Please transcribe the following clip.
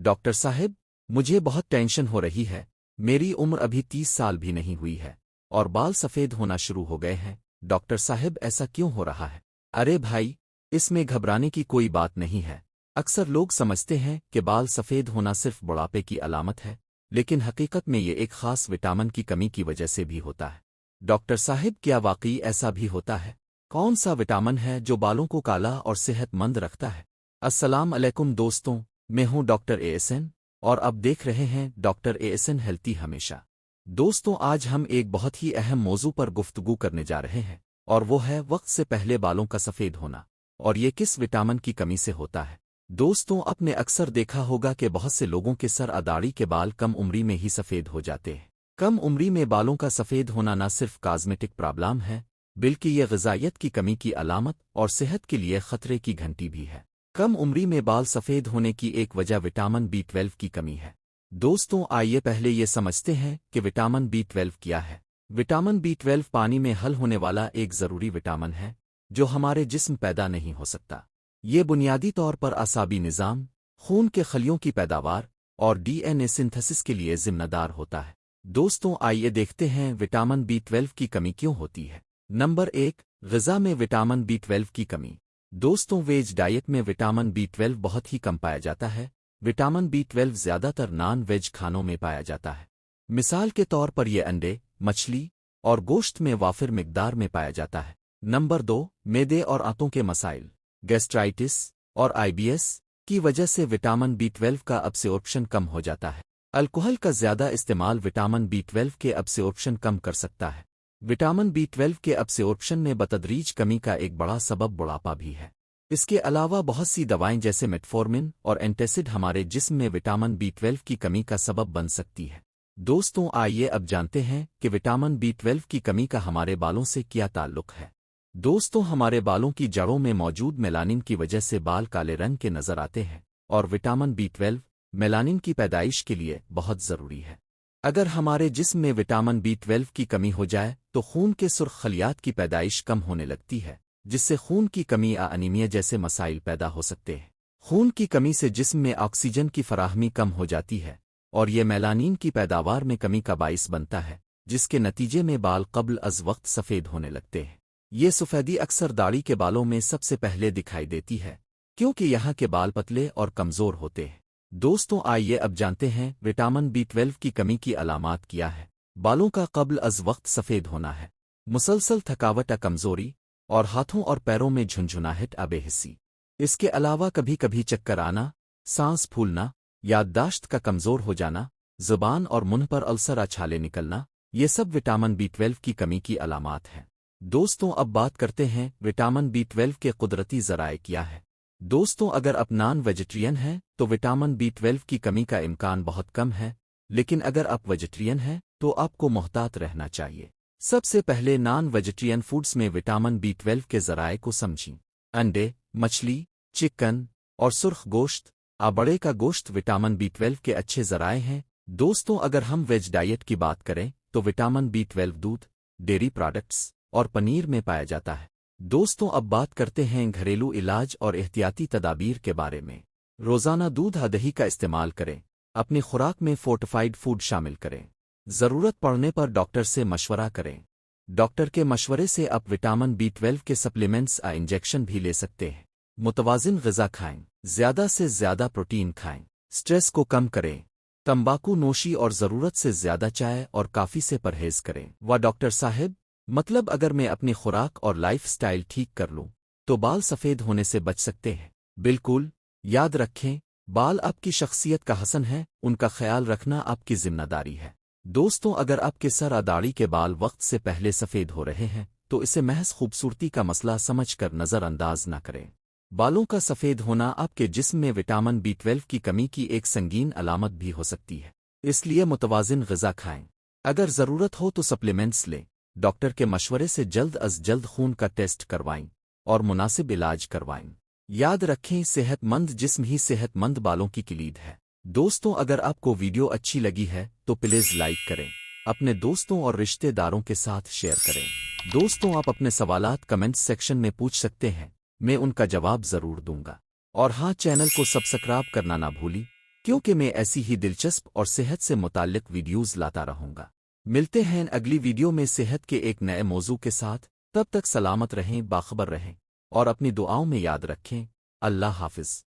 Doctor साहब, मुझे बहुत टेंशन हो रही है। मेरी उम्र अभी 30 साल भी नहीं हुई है और बाल सफ़ेद होना शुरू हो गए हैं। डॉक्टर साहब, ऐसा क्यों हो रहा है? अरे भाई, इसमें घबराने की कोई बात नहीं है। अक्सर लोग समझते हैं कि बाल सफ़ेद होना सिर्फ बुढ़ापे की अलामत है, लेकिन हकीकत में ये एक खास विटामिन की कमी की वजह से भी होता है। डॉक्टर साहब, क्या वाकई ऐसा भी होता है? कौन सा विटामिन है जो बालों को काला और सेहतमंद रखता है? अस्सलाम अलैकुम दोस्तों, मैं हूं डॉक्टर एएसएन और अब देख रहे हैं डॉक्टर एएसएन हेल्थी हमेशा। दोस्तों, आज हम एक बहुत ही अहम मौजू पर गुफ्तगू करने जा रहे हैं और वो है वक्त से पहले बालों का सफ़ेद होना, और ये किस विटामिन की कमी से होता है। दोस्तों, आपने अक्सर देखा होगा कि बहुत से लोगों के सर दाढ़ी के बाल कम उम्री में ही सफ़ेद हो जाते हैं। कम उम्री में बालों का सफ़ेद होना न सिर्फ कॉस्मेटिक प्रॉब्लम है, बल्कि ये ग़िज़ाइयत की कमी की अलामत और सेहत के लिए खतरे की घंटी भी है। कम उम्री में बाल सफ़ेद होने की एक वजह विटामिन B12 की कमी है। दोस्तों, आइए पहले ये समझते हैं कि विटामिन B12 क्या है। विटामिन B12 पानी में हल होने वाला एक ज़रूरी विटामिन है जो हमारे जिस्म पैदा नहीं हो सकता। ये बुनियादी तौर पर आसाबी निज़ाम, खून के खलियों की पैदावार और DNA सिंथेसिस के लिए जिम्मेदार होता है। दोस्तों, आइए देखते हैं विटामिन B12 की कमी क्यों होती है। नंबर 1, ग़िज़ा में विटामिन B12 की कमी। दोस्तों, वेज डाइट में विटामिन B12 बहुत ही कम पाया जाता है। विटामिन B12 ज़्यादातर नॉन वेज खानों में पाया जाता है। मिसाल के तौर पर यह अंडे, मछली और गोश्त में वाफिर मिकदार में पाया जाता है। नंबर 2, मैदे और आंतों के मसाइल, गैस्ट्राइटिस और IBS की वजह से विटामिन B12 का अब्सॉर्प्शन कम हो जाता है। अल्कोहल का ज़्यादा इस्तेमाल विटामिन B12 के अब्सॉर्प्शन कम कर सकता है। विटामिन B12 के अब्सॉर्प्शन में बतदरीज कमी का एक बड़ा सबब बुढ़ापा भी है। इसके अलावा बहुत सी दवाएं जैसे मेटफॉर्मिन और एंटासिड हमारे जिस्म में विटामिन B12 की कमी का सबब बन सकती है। दोस्तों, आइए अब जानते हैं कि विटामिन B12 की कमी का हमारे बालों से क्या ताल्लुक है। दोस्तों, हमारे बालों की जड़ों में मौजूद मेलानिन की वजह से बाल काले रंग के नजर आते हैं और विटामिन B12 मेलानिन की पैदाइश के लिए बहुत ज़रूरी है। अगर हमारे जिस्म में विटामिन B12 की कमी हो जाए तो खून के सुर्ख खलियात की पैदाइश कम होने लगती है, जिससे खून की कमी या अनीमिया जैसे मसाइल पैदा हो सकते हैं। खून की कमी से जिस्म में ऑक्सीजन की फराहमी कम हो जाती है और ये मेलानिन की पैदावार में कमी का बाइस बनता है, जिसके नतीजे में बाल क़ब्ल अज़ वक्त सफ़ेद होने लगते हैं। ये सफ़ेदी अक्सर दाढ़ी के बालों में सबसे पहले दिखाई देती है, क्योंकि यहाँ के बाल पतले और कमज़ोर होते हैं। दोस्तों, आइए अब जानते हैं विटामिन B12 की कमी की अलामात क्या है। बालों का क़ब्ल अज़ वक्त सफ़ेद होना है, मुसलसल थकावट या कमज़ोरी और हाथों और पैरों में झुनझुनाहट या बेहिस्सी। इसके अलावा कभी कभी चक्कर आना, सांस फूलना, याददाश्त का कमज़ोर हो जाना, ज़ुबान और मुंह पर अल्सर या छाले निकलना, ये सब विटामिन B12 की कमी की अलामात हैं। दोस्तों, अब बात करते हैं विटामिन B12 के कुदरती ज़राए क्या है। दोस्तों, अगर आप नॉन वेजिटेरियन हैं तो विटामिन B12 की कमी का इम्कान बहुत कम है, लेकिन अगर आप वेजिटेरियन हैं तो आपको मोहतात रहना चाहिए। सबसे पहले नॉन वेजिटेरियन फूड्स में विटामिन B12 के ज़राए को समझें। अंडे, मछली, चिकन और सुर्ख गोश्त बड़े का गोश्त विटामिन B12 के अच्छे ज़राए हैं। दोस्तों, अगर हम वेज डाइट की बात करें तो विटामिन B12 दूध, डेयरी प्रोडक्ट्स और पनीर में पाया जाता है। दोस्तों, अब बात करते हैं घरेलू इलाज और एहतियाती तदाबीर के बारे में। रोज़ाना दूध या दही का इस्तेमाल करें। अपनी खुराक में फोर्टिफाइड फूड शामिल करें। ज़रूरत पड़ने पर डॉक्टर से मशवरा करें। डॉक्टर के मशवरे से आप विटामिन B12 के सप्लीमेंट्स या इंजेक्शन भी ले सकते हैं। मुतवाज़िन ग़िज़ा खाएं। ज़्यादा से ज़्यादा प्रोटीन खाएं। स्ट्रेस को कम करें। तंबाकू नोशी और ज़रूरत से ज़्यादा चाय और काफ़ी से परहेज़ करें। डॉक्टर साहब, मतलब अगर मैं अपनी खुराक और लाइफ स्टाइल ठीक कर लूँ तो बाल सफ़ेद होने से बच सकते हैं? बिल्कुल। याद रखें, बाल आपकी शख्सियत का हसन है, उनका ख्याल रखना आपकी जिम्मेदारी है। दोस्तों, अगर आपके सर दाढ़ी के बाल वक्त से पहले सफ़ेद हो रहे हैं तो इसे महज खूबसूरती का मसला समझकर नज़रअंदाज न करें। बालों का सफ़ेद होना आपके जिस्म में विटामिन B12 की कमी की एक संगीन अलामत भी हो सकती है। इसलिए मुतवाज़िन ग़िज़ा खाएं। अगर ज़रूरत हो तो सप्लीमेंट्स लें। डॉक्टर के मशवरे से जल्द अज जल्द खून का टेस्ट करवाएं और मुनासिब इलाज करवाएं। याद रखें, सेहतमंद जिस्म ही सेहतमंद बालों की किलीद है। दोस्तों, अगर आपको वीडियो अच्छी लगी है तो प्लीज़ लाइक करें, अपने दोस्तों और रिश्तेदारों के साथ शेयर करें। दोस्तों, आप अपने सवालात कमेंट्स सेक्शन में पूछ सकते हैं, मैं उनका जवाब ज़रूर दूंगा। और हाँ, चैनल को सब्सक्राइब करना ना भूली کیونکہ میں ایسی ہی دلچسپ اور صحت سے متعلق ویڈیوز لاتا رہوں گا۔ ملتے ہیں اگلی ویڈیو میں صحت کے ایک نئے موضوع کے ساتھ، تب تک سلامت رہیں، باخبر رہیں اور اپنی دعاؤں میں یاد رکھیں۔ اللہ حافظ۔